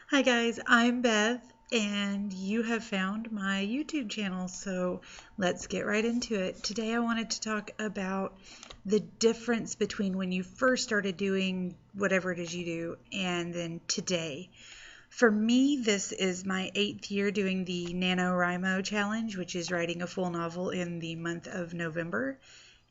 Hi guys, I'm Beth and you have found my YouTube channel, so let's get right into it. Today I wanted to talk about the difference between when you first started doing whatever it is you do and then today. For me, this is my 8th year doing the NaNoWriMo challenge, which is writing a full novel in the month of November.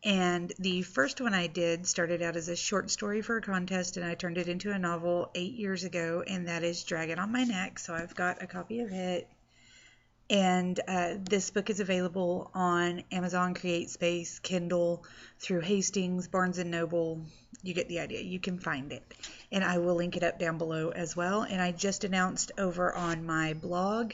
And the first one I did started out as a short story for a contest, and I turned it into a novel 8 years ago, and that is Dragon on My Neck. So I've got a copy of it. And this book is available on Amazon, CreateSpace, Kindle, through Hastings, Barnes & Noble. You get the idea. You can find it. And I will link it up down below as well. And I just announced over on my blog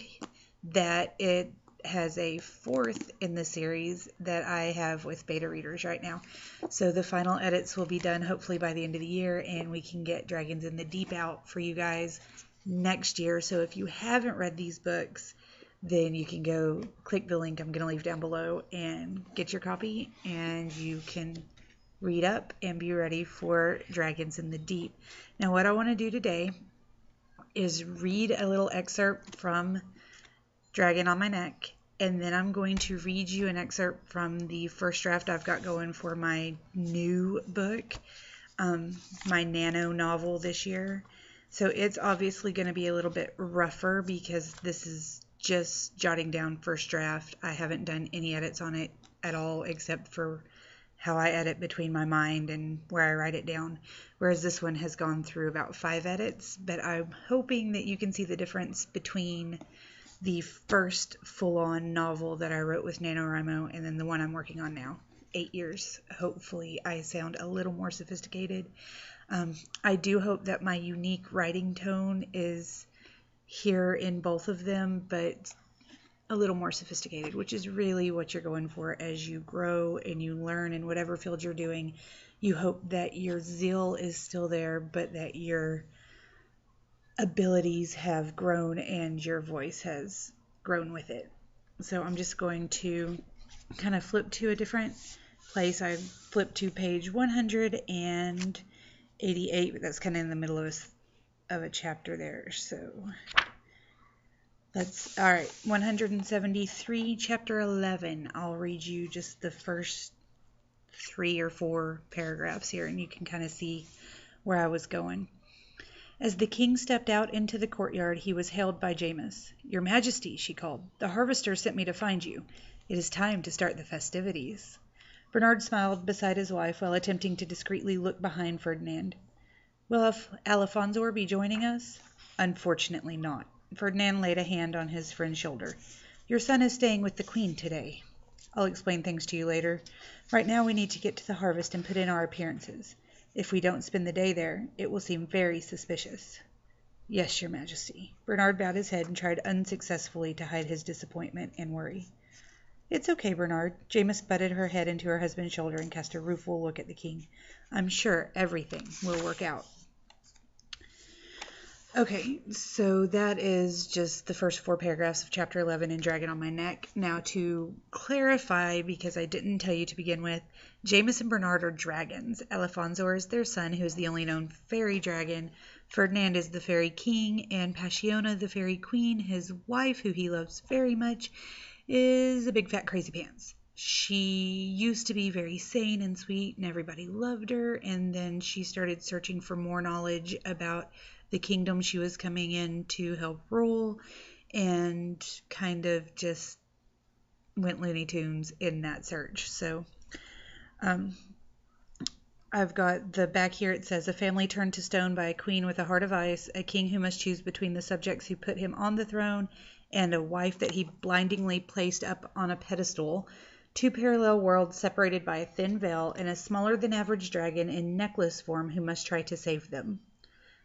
that it has a 4th in the series that I have with beta readers right now. So the final edits will be done hopefully by the end of the year, and we can get Dragons in the Deep out for you guys next year. So if you haven't read these books, then you can go click the link I'm going to leave down below and get your copy, and you can read up and be ready for Dragons in the Deep. Now what I want to do today is read a little excerpt from Dragon on My Neck, and then I'm going to read you an excerpt from the first draft I've got going for my new book, my NaNo novel this year. So it's obviously going to be a little bit rougher because this is just jotting down first draft. I haven't done any edits on it at all except for how I edit between my mind and where I write it down, whereas this one has gone through about 5 edits, but I'm hoping that you can see the difference between the first full-on novel that I wrote with NaNoWriMo and then the one I'm working on now. 8 years. Hopefully I sound a little more sophisticated. I do hope that my unique writing tone is here in both of them, but a little more sophisticated, which is really what you're going for as you grow and you learn in whatever field you're doing. You hope that your zeal is still there, but that your abilities have grown and your voice has grown with it. So I'm just going to kind of flip to a different place. I flipped to page 188, but that's kind of in the middle of a chapter there. So that's all right. 173, chapter 11. I'll read you just the first 3 or 4 paragraphs here, and you can kind of see where I was going. As the king stepped out into the courtyard, he was hailed by Jamis. "Your Majesty," she called, "the harvester sent me to find you. It is time to start the festivities." Bernard smiled beside his wife while attempting to discreetly look behind Ferdinand. "Will Alfonso be joining us?" "Unfortunately not." Ferdinand laid a hand on his friend's shoulder. "Your son is staying with the Queen today. I'll explain things to you later. Right now we need to get to the harvest and put in our appearances. If we don't spend the day there, it will seem very suspicious." "Yes, Your Majesty." Bernard bowed his head and tried unsuccessfully to hide his disappointment and worry. "It's okay, Bernard." Jamis butted her head into her husband's shoulder and cast a rueful look at the king. "I'm sure everything will work out." Okay, so that is just the first 4 paragraphs of chapter 11 in Dragon on My Neck. Now to clarify, because I didn't tell you to begin with, Jamis and Bernard are dragons. Alfonso is their son, who is the only known fairy dragon. Ferdinand is the fairy king, and Passiona, the fairy queen, his wife, who he loves very much, is a big fat crazy pants. She used to be very sane and sweet, and everybody loved her, and then she started searching for more knowledge about the kingdom she was coming in to help rule, and kind of just went Looney Tunes in that search. So I've got the back here. It says, "A family turned to stone by a queen with a heart of ice, a king who must choose between the subjects who put him on the throne and a wife that he blindingly placed up on a pedestal. 2 parallel worlds separated by a thin veil, and a smaller than average dragon in necklace form who must try to save them.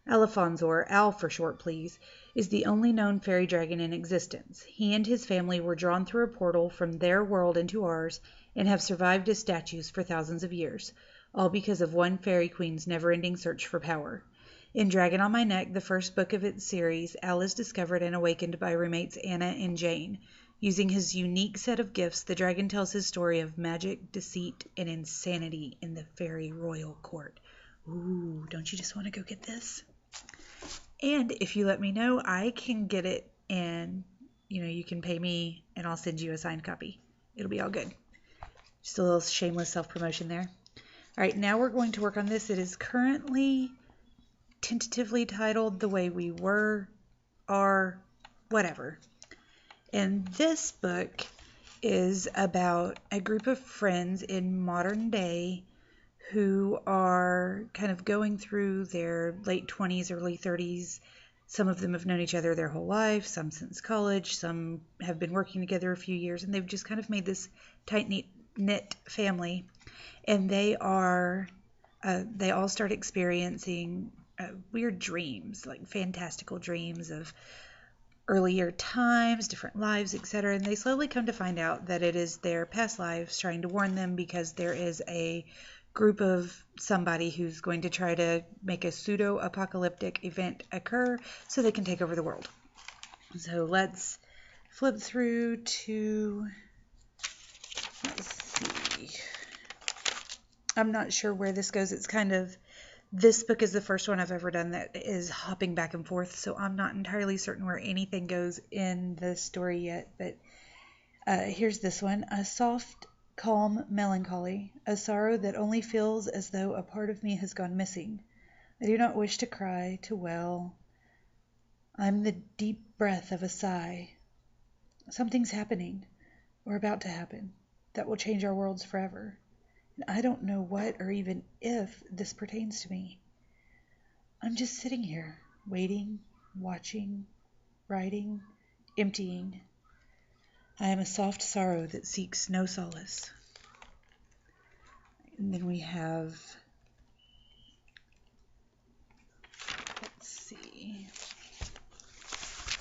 Alfonso, or Al for short, please, is the only known fairy dragon in existence. He and his family were drawn through a portal from their world into ours and have survived as statues for thousands of years, all because of one fairy queen's never-ending search for power. In Dragon on My Neck, the first book of its series, Al is discovered and awakened by roommates Anna and Jane. Using his unique set of gifts, the dragon tells his story of magic, deceit, and insanity in the fairy royal court." Ooh, don't you just want to go get this? And if you let me know, I can get it and you can pay me and I'll send you a signed copy. It'll be all good. Just a little shameless self-promotion there. All right, now we're going to work on this. It is currently tentatively titled The Way We Were, Are, Whatever. And this book is about a group of friends in modern day who are kind of going through their late 20s, early 30s. Some of them have known each other their whole life, some since college, some have been working together a few years, and they've just kind of made this tight-knit family. And they all start experiencing weird dreams, like fantastical dreams of earlier times, different lives, etc. And they slowly come to find out that it is their past lives trying to warn them, because there is a group of somebody who's going to try to make a pseudo-apocalyptic event occur so they can take over the world. So let's flip through to, let's see. I'm not sure where this goes. It's kind of, this book is the first one I've ever done that is hopping back and forth, so I'm not entirely certain where anything goes in the story yet, but here's this one. A soft, calm melancholy, a sorrow that only feels as though a part of me has gone missing. I do not wish to cry, to wail. I'm the deep breath of a sigh. Something's happening, or about to happen, that will change our worlds forever. And I don't know what or even if this pertains to me. I'm just sitting here, waiting, watching, writing, emptying. I am a soft sorrow that seeks no solace. And then we have, let's see,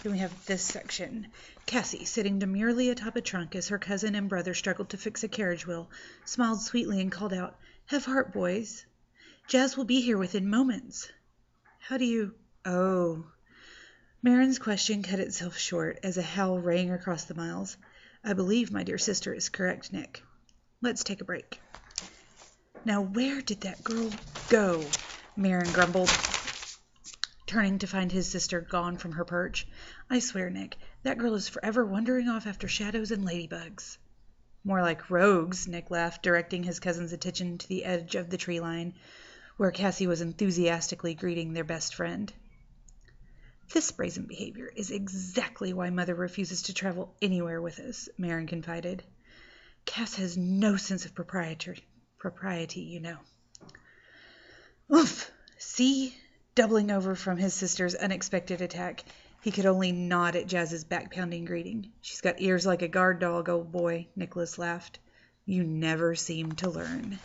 then we have this section. Cassie, sitting demurely atop a trunk as her cousin and brother struggled to fix a carriage wheel, smiled sweetly and called out, "Have heart, boys. Jazz will be here within moments." How do you... Oh. Marin's question cut itself short as a howl rang across the miles. "I believe my dear sister is correct, Nick. Let's take a break." "Now where did that girl go?" Marin grumbled, turning to find his sister gone from her perch. "I swear, Nick, that girl is forever wandering off after shadows and ladybugs." "More like rogues," Nick laughed, directing his cousin's attention to the edge of the tree line, where Cassie was enthusiastically greeting their best friend. "This brazen behavior is exactly why Mother refuses to travel anywhere with us," Marin confided. "Cass has no sense of propriety, you know." "Oof! See?" Doubling over from his sister's unexpected attack, he could only nod at Jazz's back-pounding greeting. "She's got ears like a guard dog, old boy," Nicholas laughed. "You never seem to learn."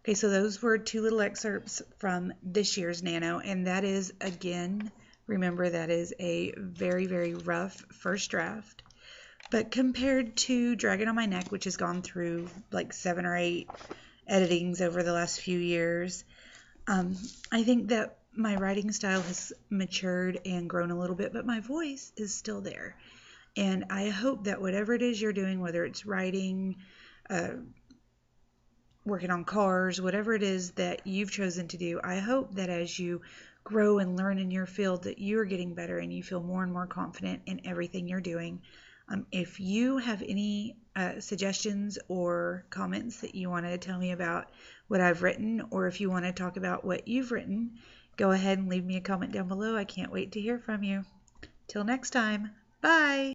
Okay, so those were two little excerpts from this year's Nano, and that is, again, remember, that is a very, very rough first draft. But compared to Dragon on My Neck, which has gone through like 7 or 8 editings over the last few years, I think that my writing style has matured and grown a little bit, but my voice is still there. And I hope that whatever it is you're doing, whether it's writing, working on cars, whatever it is that you've chosen to do, I hope that as you grow and learn in your field that you're getting better and you feel more and more confident in everything you're doing. If you have any suggestions or comments that you want to tell me about what I've written, or if you want to talk about what you've written, go ahead and leave me a comment down below. I can't wait to hear from you. Till next time, bye!